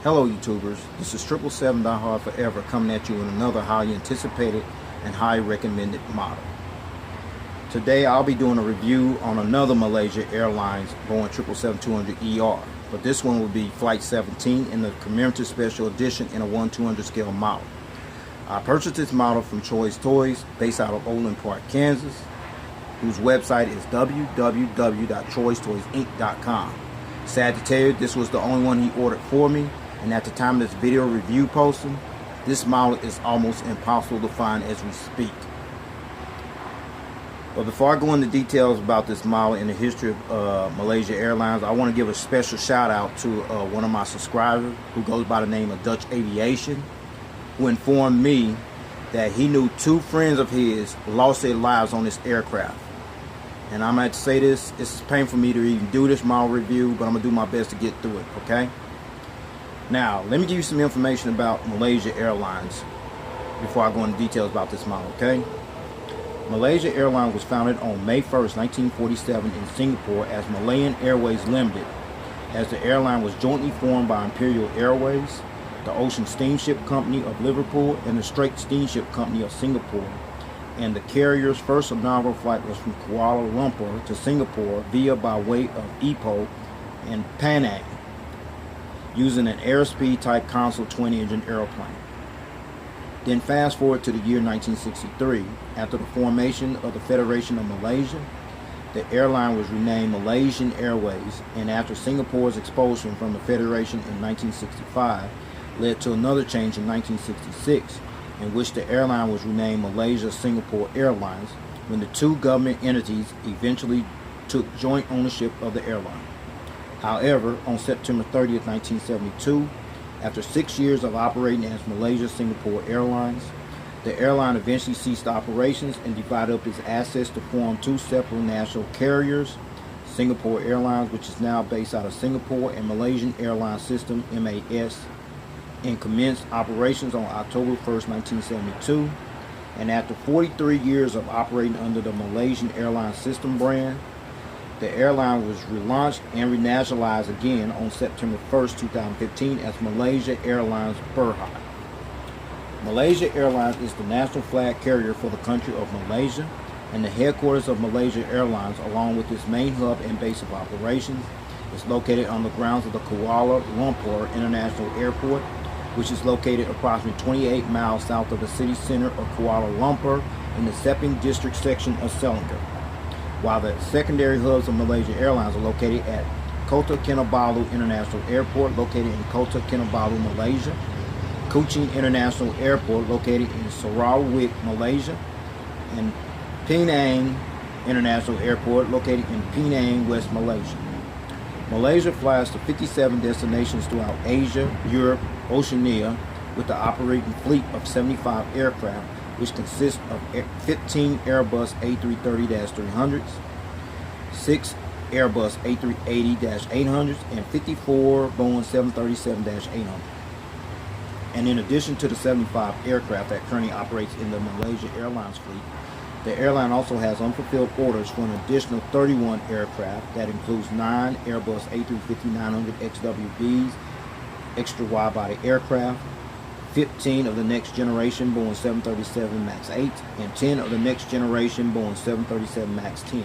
Hello YouTubers, this is 777 Forever coming at you with another highly anticipated and highly recommended model. Today I'll be doing a review on another Malaysia Airlines Boeing 777-200ER, but this one will be Flight 17 in the Commemorative Special Edition in a 1/200 scale model. I purchased this model from Choice Toys based out of Overland Park, Kansas, whose website is www.choicetoysinc.com. Sad to tell you, this was the only one he ordered for me, and at the time of this video review posting, this model is almost impossible to find as we speak. But before I go into details about this model and the history of Malaysia Airlines, I want to give a special shout out to one of my subscribers who goes by the name of Dutch Aviation, who informed me that he knew two friends of his lost their lives on this aircraft. And I'm going to say this, it's painful for me to even do this model review, but I'm going to do my best to get through it, okay? Now, let me give you some information about Malaysia Airlines before I go into details about this model, okay? Malaysia Airlines was founded on May 1st, 1947 in Singapore as Malayan Airways Limited, as the airline was jointly formed by Imperial Airways, the Ocean Steamship Company of Liverpool, and the Strait Steamship Company of Singapore. And the carrier's first inaugural flight was from Kuala Lumpur to Singapore via by way of Ipoh and Penang, using an airspeed type console twin engine aeroplane. Then fast forward to the year 1963, after the formation of the Federation of Malaysia, the airline was renamed Malaysian Airways, and after Singapore's expulsion from the Federation in 1965, led to another change in 1966, in which the airline was renamed Malaysia Singapore Airlines, when the two government entities eventually took joint ownership of the airline. However, on September 30th, 1972, after 6 years of operating as Malaysia Singapore Airlines, the airline eventually ceased operations and divided up its assets to form two separate national carriers, Singapore Airlines, which is now based out of Singapore, and Malaysian Airline System, MAS, and commenced operations on October 1st, 1972. And after 43 years of operating under the Malaysian Airline System brand, the airline was relaunched and renationalized again on September 1st, 2015 as Malaysia Airlines Berhad. Malaysia Airlines is the national flag carrier for the country of Malaysia, and the headquarters of Malaysia Airlines, along with its main hub and base of operations, is located on the grounds of the Kuala Lumpur International Airport, which is located approximately 28 miles south of the city center of Kuala Lumpur in the Sepang District section of Selangor, while the secondary hubs of Malaysia Airlines are located at Kota Kinabalu International Airport, located in Kota Kinabalu, Malaysia, Kuching International Airport, located in Sarawak, Malaysia, and Penang International Airport, located in Penang, West Malaysia. Malaysia flies to 57 destinations throughout Asia, Europe, Oceania, with the operating fleet of 75 aircraft, which consists of 15 Airbus A330-300s, 6 Airbus A380-800s, and 54 Boeing 737-800s. And in addition to the 75 aircraft that currently operates in the Malaysia Airlines fleet, the airline also has unfulfilled orders for an additional 31 aircraft that includes 9 Airbus A350-900 XWBs, extra wide-body aircraft, 15 of the next generation Boeing 737 MAX 8, and 10 of the next generation Boeing 737 MAX 10.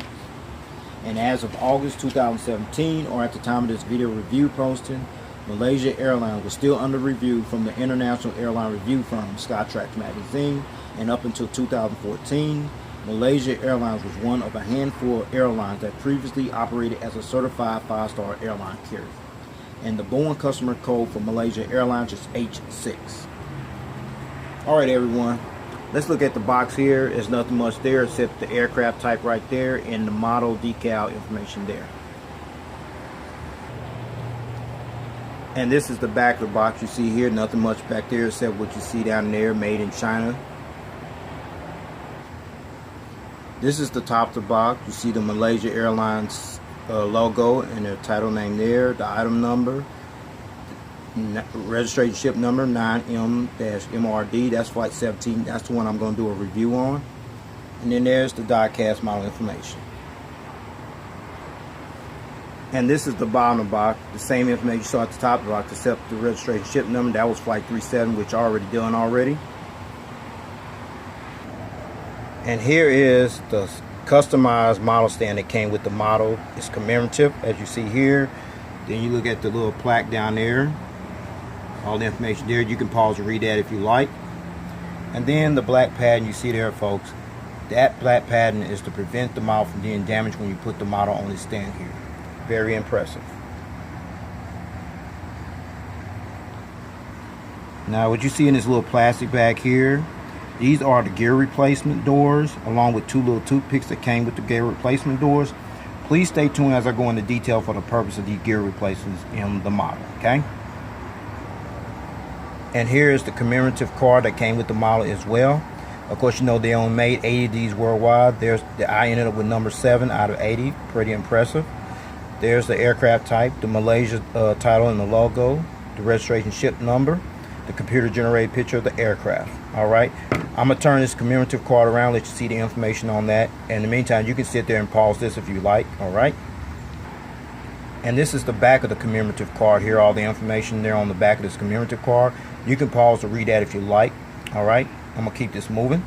And as of August 2017, or at the time of this video review posting, Malaysia Airlines was still under review from the international airline review firm Skytrax Magazine, and up until 2014, Malaysia Airlines was one of a handful of airlines that previously operated as a certified 5-star airline carrier. And the Boeing customer code for Malaysia Airlines is H6. Alright everyone, let's look at the box here. There's nothing much there except the aircraft type right there and the model decal information there. And this is the back of the box you see here. Nothing much back there except what you see down there, made in China. This is the top of the box. You see the Malaysia Airlines logo and their title name there, the item number, registration ship number 9M-MRD. That's flight 17. That's the one I'm going to do a review on. And then there's the die-cast model information. And this is the bottom box, the same information you saw at the top of the box, except the registration ship number. That was flight 37, which I already done already. And here is the customized model stand that came with the model. It's commemorative, as you see here. Then you look at the little plaque down there. All the information there. You can pause and read that if you like. And then the black padding you see there, folks. That black padding is to prevent the model from being damaged when you put the model on the stand here. Very impressive. Now what you see in this little plastic bag here, these are the gear replacement doors, along with 2 little toothpicks that came with the gear replacement doors. Please stay tuned as I go into detail for the purpose of these gear replacements in the model, okay? And here is the commemorative card that came with the model as well. Of course, you know they only made 80 of these worldwide. I ended up with number 7 out of 80. Pretty impressive. There's the aircraft type, the Malaysia title and the logo, the registration ship number, the computer generated picture of the aircraft. Alright, I'm going to turn this commemorative card around, let you see the information on that. And in the meantime, you can sit there and pause this if you like. Alright. And this is the back of the commemorative card here, all the information there on the back of this commemorative card. You can pause to read that if you like. Alright, I'm going to keep this moving.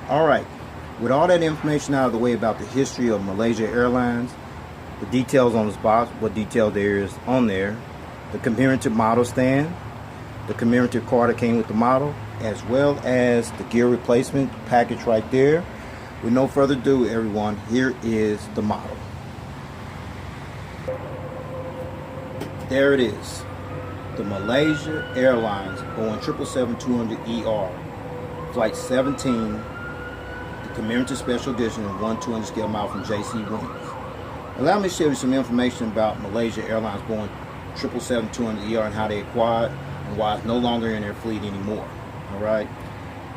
Alright. With all that information out of the way about the history of Malaysia Airlines, the details on this box, what detail there is on there, the commemorative model stand, the commemorative card that came with the model, as well as the gear replacement package right there. With no further ado, everyone, here is the model. There it is. The Malaysia Airlines Boeing 777-200ER, Flight 17, commemorative special edition of 1/200 scale model from JC Wings. Allow me to share you some information about Malaysia Airlines Boeing 777-200ER and how they acquired and why it's no longer in their fleet anymore. Alright.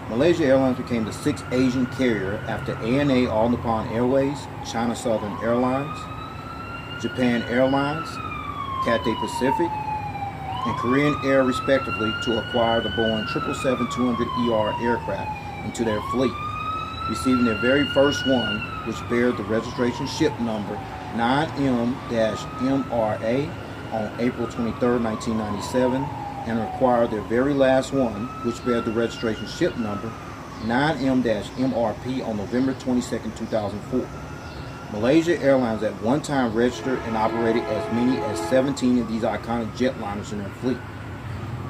Malaysia Airlines became the 6th Asian carrier after ANA All Nippon Airways, China Southern Airlines, Japan Airlines, Cathay Pacific, and Korean Air respectively to acquire the Boeing 777-200ER aircraft into their fleet, receiving their very first one, which bear the registration ship number 9M-MRA on April 23, 1997, and acquired their very last one, which bear the registration ship number 9M-MRP on November 22, 2004. Malaysia Airlines at one time registered and operated as many as 17 of these iconic jetliners in their fleet.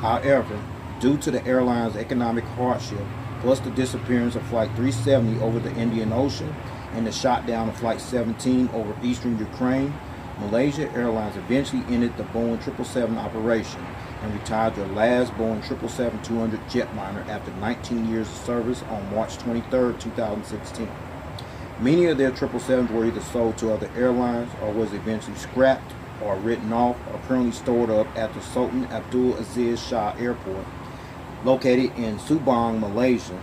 However, due to the airline's economic hardship, plus the disappearance of Flight 370 over the Indian Ocean and the shutdown of Flight 17 over eastern Ukraine, Malaysia Airlines eventually ended the Boeing 777 operation and retired their last Boeing 777-200 jetliner after 19 years of service on March 23, 2016. Many of their 777s were either sold to other airlines or was eventually scrapped or written off or currently stored up at the Sultan Abdul Aziz Shah Airport, located in Subang, Malaysia,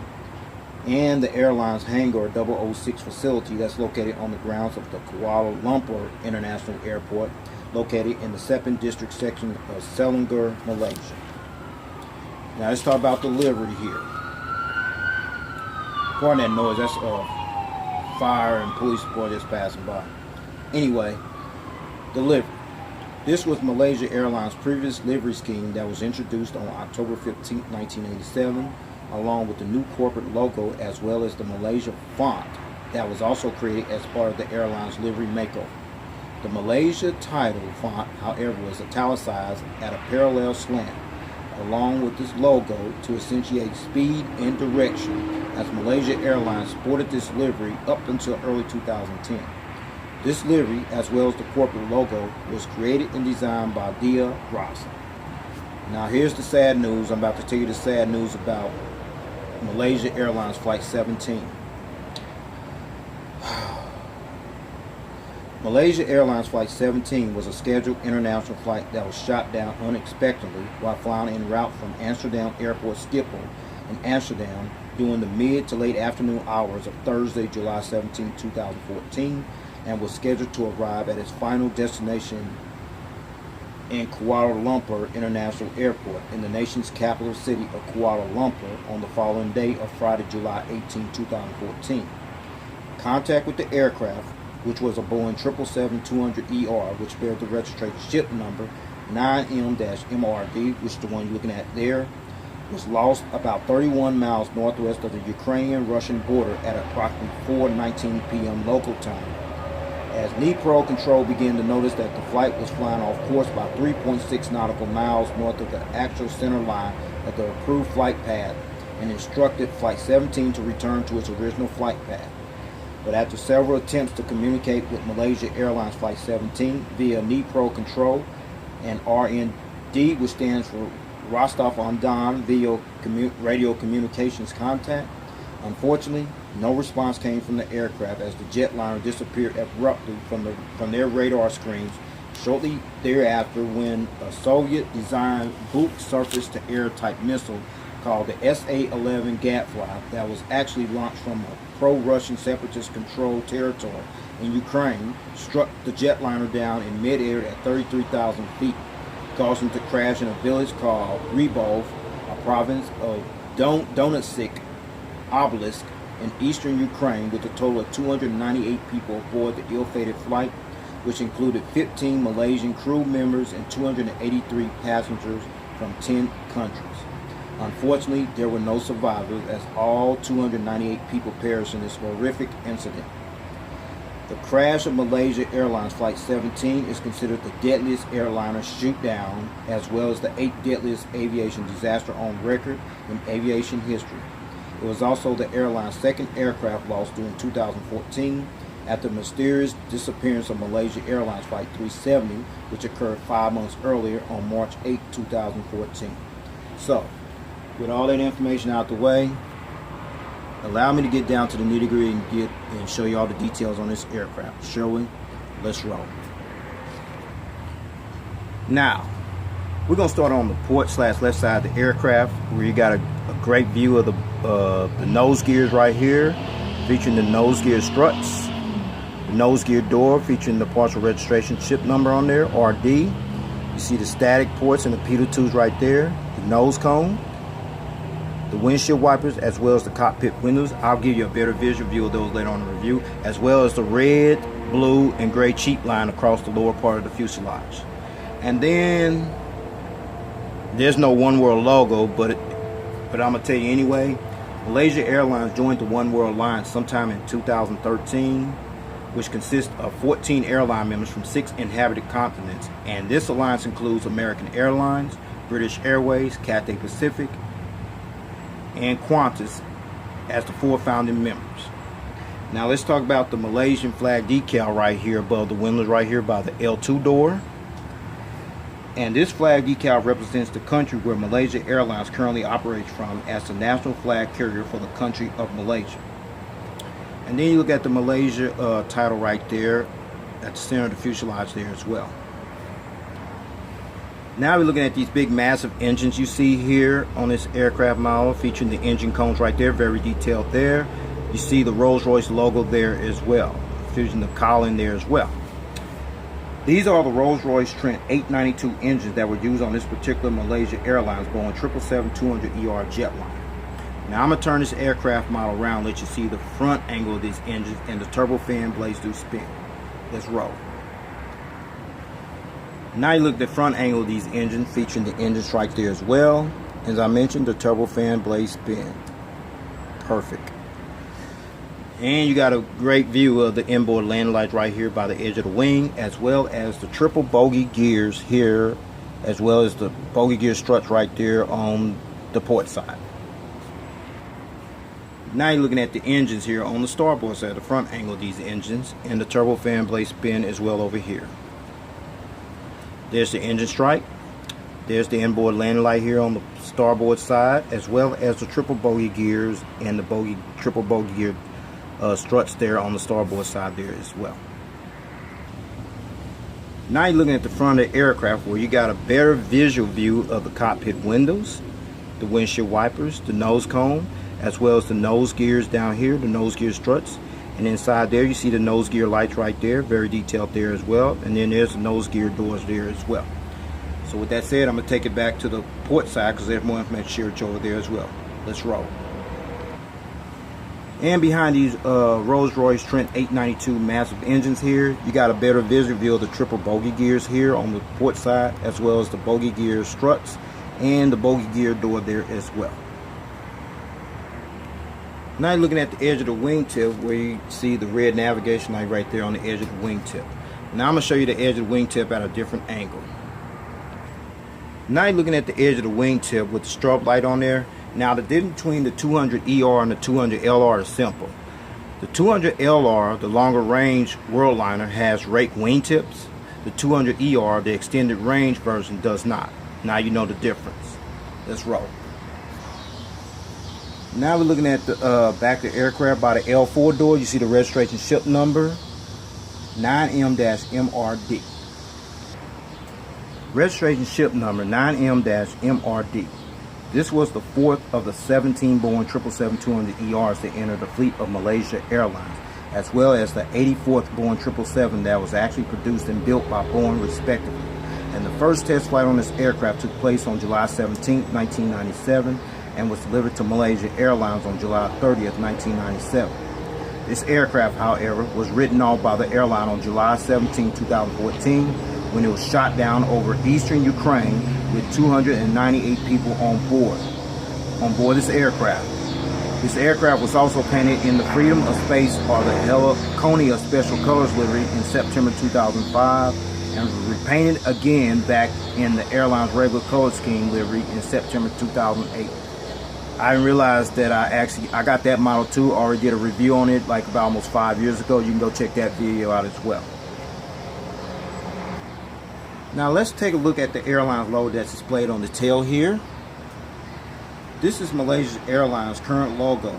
and the airline's Hangar 006 facility that's located on the grounds of the Kuala Lumpur International Airport, located in the Sepang District section of Selangor, Malaysia. Now let's talk about the livery here. Pardon that noise, that's fire and police support that's passing by. Anyway, the livery. This was Malaysia Airlines' previous livery scheme that was introduced on October 15, 1987, along with the new corporate logo as well as the Malaysia font that was also created as part of the airline's livery makeover. The Malaysia title font, however, was italicized at a parallel slant, along with this logo to accentuate speed and direction, as Malaysia Airlines sported this livery up until early 2010. This livery, as well as the corporate logo, was created and designed by Dhiya, Roslan. Now here's the sad news. I'm about to tell you the sad news about Malaysia Airlines Flight 17. Malaysia Airlines Flight 17 was a scheduled international flight that was shot down unexpectedly while flying en route from Amsterdam Airport Schiphol in Amsterdam during the mid to late afternoon hours of Thursday, July 17, 2014, and was scheduled to arrive at its final destination in Kuala Lumpur International Airport in the nation's capital city of Kuala Lumpur on the following day of Friday, July 18, 2014. Contact with the aircraft which was a Boeing 777-200ER, which bears the registration ship number 9M-MRD, which is the one you're looking at there, was lost about 31 miles northwest of the Ukrainian-Russian border at approximately 4:19 p.m. local time. As Dnipro control began to notice that the flight was flying off course by 3.6 nautical miles north of the actual center line of the approved flight path, and instructed Flight 17 to return to its original flight path. But after several attempts to communicate with Malaysia Airlines Flight 17 via Dnipro control and RND, which stands for Rostov on Don radio communications contact, unfortunately, no response came from the aircraft as the jetliner disappeared abruptly from their radar screens shortly thereafter, when a Soviet-designed Buk surface-to-air type missile called the SA-11 Gadfly that was actually launched from a pro-Russian separatist-controlled territory in Ukraine struck the jetliner down in mid-air at 33,000 feet, causing it to crash in a village called Rybov, a province of Donetsk Oblast in eastern Ukraine, with a total of 298 people aboard the ill-fated flight, which included 15 Malaysian crew members and 283 passengers from 10 countries. Unfortunately, there were no survivors, as all 298 people perished in this horrific incident. The crash of Malaysia Airlines Flight 17 is considered the deadliest airliner shoot-down, as well as the 8th deadliest aviation disaster on record in aviation history. It was also the airline's second aircraft loss during 2014, after the mysterious disappearance of Malaysia Airlines Flight 370, which occurred 5 months earlier on March 8, 2014. So, with all that information out the way, allow me to get down to the nitty-gritty and show you all the details on this aircraft. Shall we? Let's roll. Now, we're going to start on the port/left side of the aircraft, where you got a great view of the nose gears right here, featuring the nose gear struts, the nose gear door featuring the partial registration ship number on there, RD. You see the static ports and the pitot tubes right there, the nose cone, the windshield wipers, as well as the cockpit windows. I'll give you a better visual view of those later on in the review, as well as the red, blue, and gray cheek line across the lower part of the fuselage. And then there's no One World logo, but I'm gonna tell you anyway. Malaysia Airlines joined the One World Alliance sometime in 2013, which consists of 14 airline members from 6 inhabited continents, and this alliance includes American Airlines, British Airways, Cathay Pacific, and Qantas as the 4 founding members. Now let's talk about the Malaysian flag decal right here above the windows right here by the L2 door. And this flag decal represents the country where Malaysia Airlines currently operates from as the national flag carrier for the country of Malaysia. And then you look at the Malaysia title right there at the center of the fuselage there as well. Now we're looking at these big massive engines you see here on this aircraft model, featuring the engine cones right there, very detailed there. You see the Rolls-Royce logo there as well, featuring the collar there as well. These are the Rolls-Royce Trent 892 engines that were used on this particular Malaysia Airlines Boeing 777-200ER jetliner. Now I'm going to turn this aircraft model around and let you see the front angle of these engines and the turbofan blades do spin. Let's roll. Now you look at the front angle of these engines, featuring the engine strike there as well. As I mentioned, the turbofan blade spin. Perfect. And you got a great view of the inboard landing lights right here by the edge of the wing, as well as the triple bogey gears here, as well as the bogey gear struts right there on the port side. Now you're looking at the engines here on the starboard side, the front angle of these engines, and the turbofan blade spin as well over here. There's the engine strike. There's the inboard landing light here on the starboard side, as well as the triple bogey gears and the triple bogey gear struts there on the starboard side there as well. Now you're looking at the front of the aircraft, where you got a better visual view of the cockpit windows, the windshield wipers, the nose cone, as well as the nose gears down here, the nose gear struts. And inside there you see the nose gear lights right there, very detailed there as well. And then there's the nose gear doors there as well. So with that said, I'm going to take it back to the port side because there's more information shared over there as well. Let's roll. And behind these Rolls-Royce Trent 892 massive engines here, you got a better visual view of the triple bogey gears here on the port side, as well as the bogey gear struts and the bogey gear door there as well. Now you're looking at the edge of the wingtip, where you see the red navigation light right there on the edge of the wingtip. Now I'm going to show you the edge of the wingtip at a different angle. Now you're looking at the edge of the wingtip with the strobe light on there. Now the difference between the 200ER and the 200LR is simple. The 200LR, the longer range worldliner, has rake wingtips. The 200ER, the extended range version, does not. Now you know the difference. Let's roll. Now we're looking at the back of the aircraft. By the L4 door, you see the registration ship number 9M-MRD. Registration ship number 9M-MRD. This was the fourth of the 17 Boeing 777-200ERs that entered the fleet of Malaysia Airlines, as well as the 84th Boeing 777 that was actually produced and built by Boeing respectively. And the first test flight on this aircraft took place on July 17, 1997, and was delivered to Malaysia Airlines on July 30th, 1997. This aircraft, however, was written off by the airline on July 17, 2014, when it was shot down over eastern Ukraine with 298 people on board this aircraft. This aircraft was also painted in the Freedom of Space, or the Heliconia Special Colors livery in September 2005, and was repainted again back in the airline's regular color scheme livery in September 2008. I realized that I got that model too. Already did a review on it like about almost 5 years ago. You can go check that video out as well. Now let's take a look at the airline's logo that's displayed on the tail here. This is Malaysia Airlines' current logo,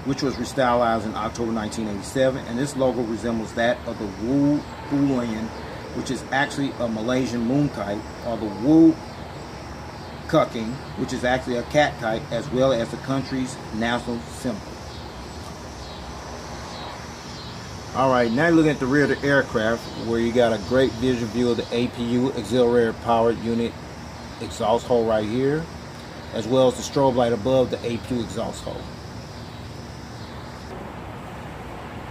which was restylized in October 1987, and this logo resembles that of the Wu Bulian, which is actually a Malaysian moon kite, or the Wu Kucking, which is actually a cat kite, as well as the country's national symbol. Alright, now you're looking at the rear of the aircraft, where you got a great visual view of the APU, auxiliary power unit exhaust hole right here, as well as the strobe light above the APU exhaust hole.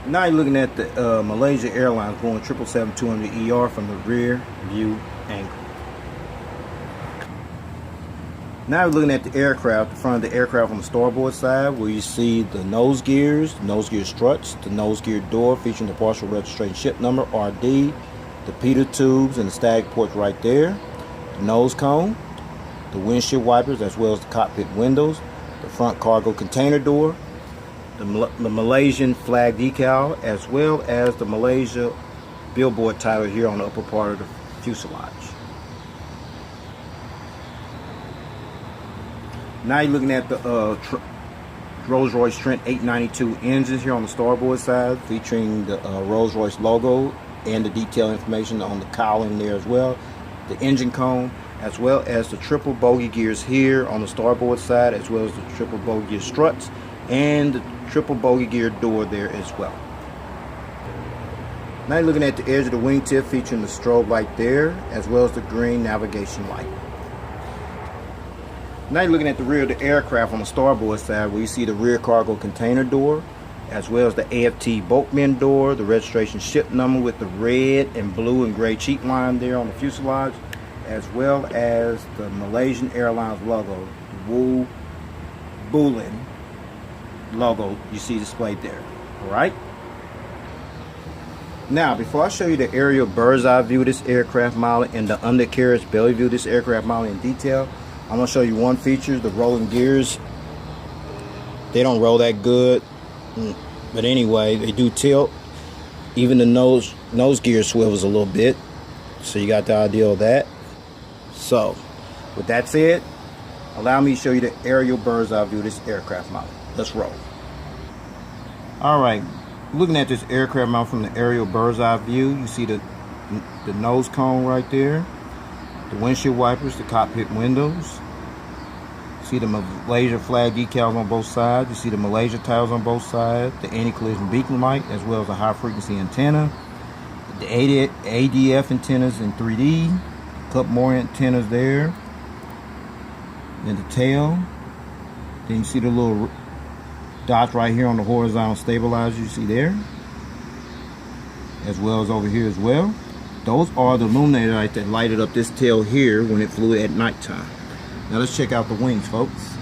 Now you're looking at the Malaysia Airlines Boeing 777-200ER from the rear view angle. Now we're looking at the aircraft, the front of the aircraft on the starboard side, where you see the nose gears, the nose gear struts, the nose gear door featuring the partial registration ship number RD, the pitot tubes and the stag ports right there, the nose cone, the windshield wipers, as well as the cockpit windows, the front cargo container door, the Malaysian flag decal, as well as the Malaysia billboard title here on the upper part of the fuselage. Now you're looking at the Rolls-Royce Trent 892 engines here on the starboard side, featuring the Rolls-Royce logo and the detailed information on the cowling there as well, the engine cone, as well as the triple bogey gears here on the starboard side, as well as the triple bogey gear struts and the triple bogey gear door there as well. Now you're looking at the edge of the wingtip, featuring the strobe light there, as well as the green navigation light. Now you're looking at the rear of the aircraft on the starboard side, where you see the rear cargo container door, as well as the AFT boatman door, the registration ship number with the red and blue and gray cheek line there on the fuselage, as well as the Malaysian Airlines logo, the Wu Bulian logo you see displayed there. Alright? Now, before I show you the aerial bird's eye view of this aircraft model and the undercarriage belly view of this aircraft model in detail, I'm going to show you one feature, the rolling gears. They don't roll that good, but anyway, they do tilt. Even the nose gear swivels a little bit, so you got the idea of that. So, with that said, allow me to show you the aerial bird's eye view of this aircraft model. Let's roll. Alright, looking at this aircraft model from the aerial bird's eye view, you see the nose cone right there, the windshield wipers, the cockpit windows. See the Malaysia flag decals on both sides. You see the Malaysia tiles on both sides, the anti-collision beacon light, as well as a high frequency antenna, the ADF antennas in 3D, a couple more antennas there, then the tail, then you see the little dots right here on the horizontal stabilizer you see there, as well as over here as well. Those are the illuminator lights that lighted up this tail here when it flew at nighttime. Now let's check out the wings, folks.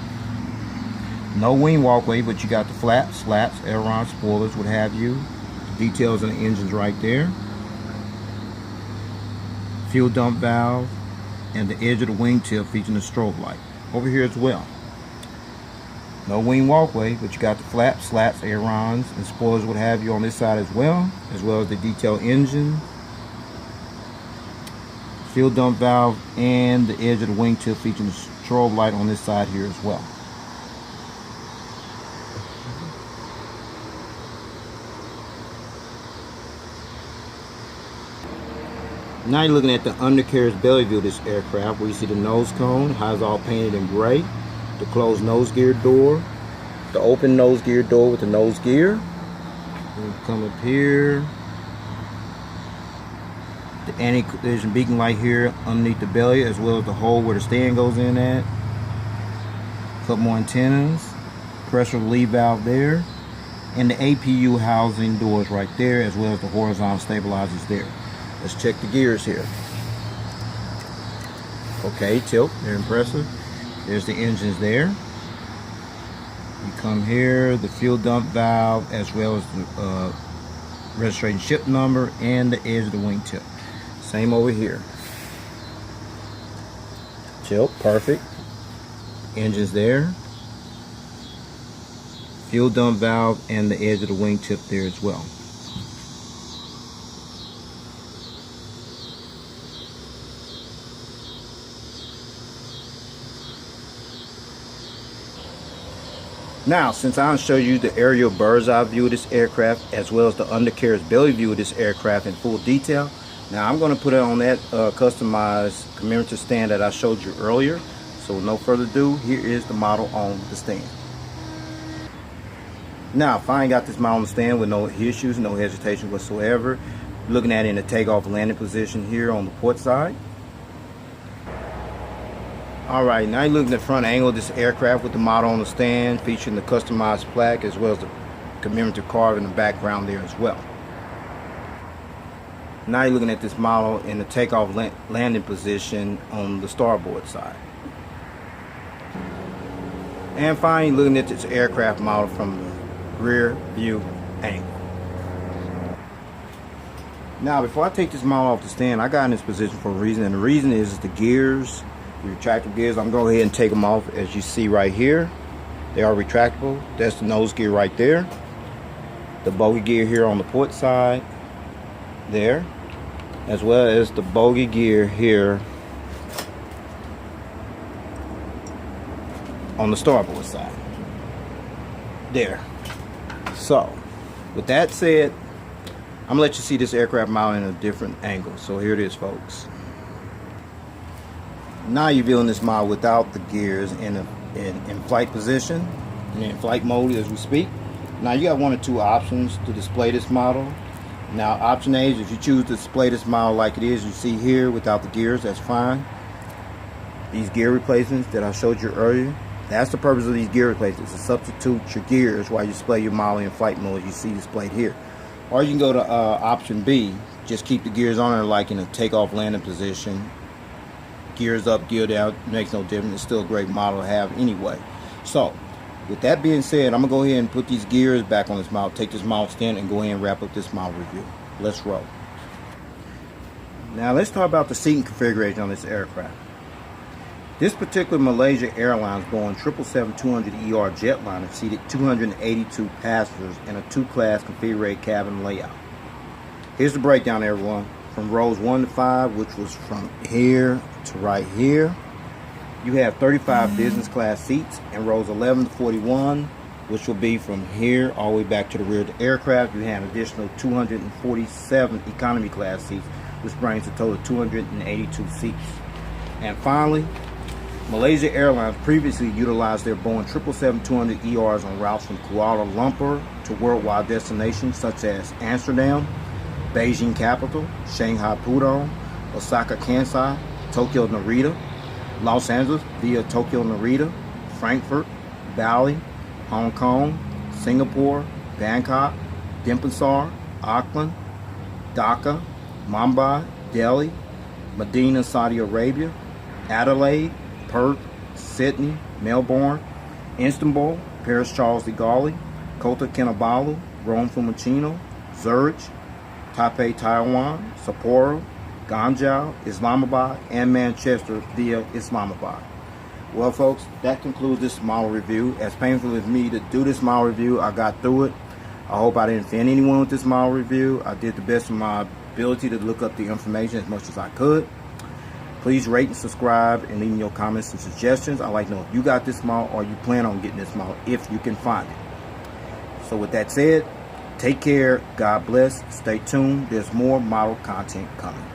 No wing walkway, but you got the flaps, slats, aileron, spoilers, what have you. The details of the engines right there. Fuel dump valve, and the edge of the wingtip featuring a strobe light. Over here as well. No wing walkway, but you got the flaps, slats, ailerons, and spoilers, what have you on this side as well as the detailed engine, fuel dump valve, and the edge of the wingtip featuring a strobe light on this side here as well. Now you're looking at the undercarriage belly view of this aircraft, where you see the nose cone, how it's all painted in gray, the closed nose gear door, the open nose gear door with the nose gear. We'll come up here. The anti-collision beacon light here underneath the belly, as well as the hole where the stand goes in at. A couple more antennas, pressure relief valve there, and the APU housing doors right there, as well as the horizontal stabilizers there. Let's check the gears here. Okay, tilt, they're impressive. There's the engines there. You come here, the fuel dump valve, as well as the registration ship number and the edge of the wingtip. Same over here. Tilt, perfect. Engines there. Fuel dump valve and the edge of the wingtip there as well. Now, since I'll show you the aerial bird's eye view of this aircraft, as well as the undercarriage belly view of this aircraft in full detail, now I'm going to put it on that customized commemorative stand that I showed you earlier. So with no further ado, here is the model on the stand. Now, I finally got this model on the stand with no issues, no hesitation whatsoever. Looking at it in the takeoff landing position here on the port side. Alright, now you're looking at the front angle of this aircraft with the model on the stand, featuring the customized plaque as well as the commemorative carve in the background there as well. Now you're looking at this model in the takeoff landing position on the starboard side. And finally, looking at this aircraft model from the rear view angle. Now, before I take this model off the stand, I got in this position for a reason, and the reason is the gears. Retractable gears. I'm going to go ahead and take them off. As you see right here, they are retractable. That's the nose gear right there, the bogey gear here on the port side there, as well as the bogey gear here on the starboard side there. So with that said, I'm gonna let you see this aircraft model in a different angle. So here it is, folks. Now you're viewing this model without the gears in flight position and in flight mode as we speak. Now you got one or two options to display this model. Now option A is if you choose to display this model like it is, you see here without the gears, that's fine. These gear replacements that I showed you earlier, that's the purpose of these gear replacements, to substitute your gears while you display your model in flight mode as you see displayed here. Or you can go to option B, just keep the gears on there like in a takeoff landing position. Gears up, gear down, makes no difference. It's still a great model to have anyway. So with that being said, I'm gonna go ahead and put these gears back on this model, take this model stand, and go ahead and wrap up this model review. Let's roll. Now let's talk about the seating configuration on this aircraft. This particular Malaysia Airlines Boeing 777-200ER Jetliner seated 282 passengers in a two-class configurated cabin layout. Here's the breakdown, everyone. From rows 1 to 5, which was from here to right here, you have 35 business class seats, and rows 11 to 41, which will be from here all the way back to the rear of the aircraft, you have an additional 247 economy class seats, which brings a total of 282 seats. And finally, Malaysia Airlines previously utilized their Boeing 777-200ERs on routes from Kuala Lumpur to worldwide destinations such as Amsterdam, Beijing Capital, Shanghai Pudong, Osaka Kansai, Tokyo Narita, Los Angeles via Tokyo Narita, Frankfurt, Bali, Hong Kong, Singapore, Bangkok, Denpasar, Auckland, Dhaka, Mumbai, Delhi, Medina, Saudi Arabia, Adelaide, Perth, Sydney, Melbourne, Istanbul, Paris Charles de Gaulle, Kota Kinabalu, Rome Fiumicino, Zurich, Taipei, Taiwan, Sapporo, Guangzhou, Islamabad, and Manchester via Islamabad. Well, folks, that concludes this model review. As painful as me to do this model review, I got through it. I hope I didn't offend anyone with this model review. I did the best of my ability to look up the information as much as I could. Please rate and subscribe and leave me your comments and suggestions. I'd like to know if you got this model or you plan on getting this model if you can find it. So with that said, take care, God bless, stay tuned. There's more model content coming.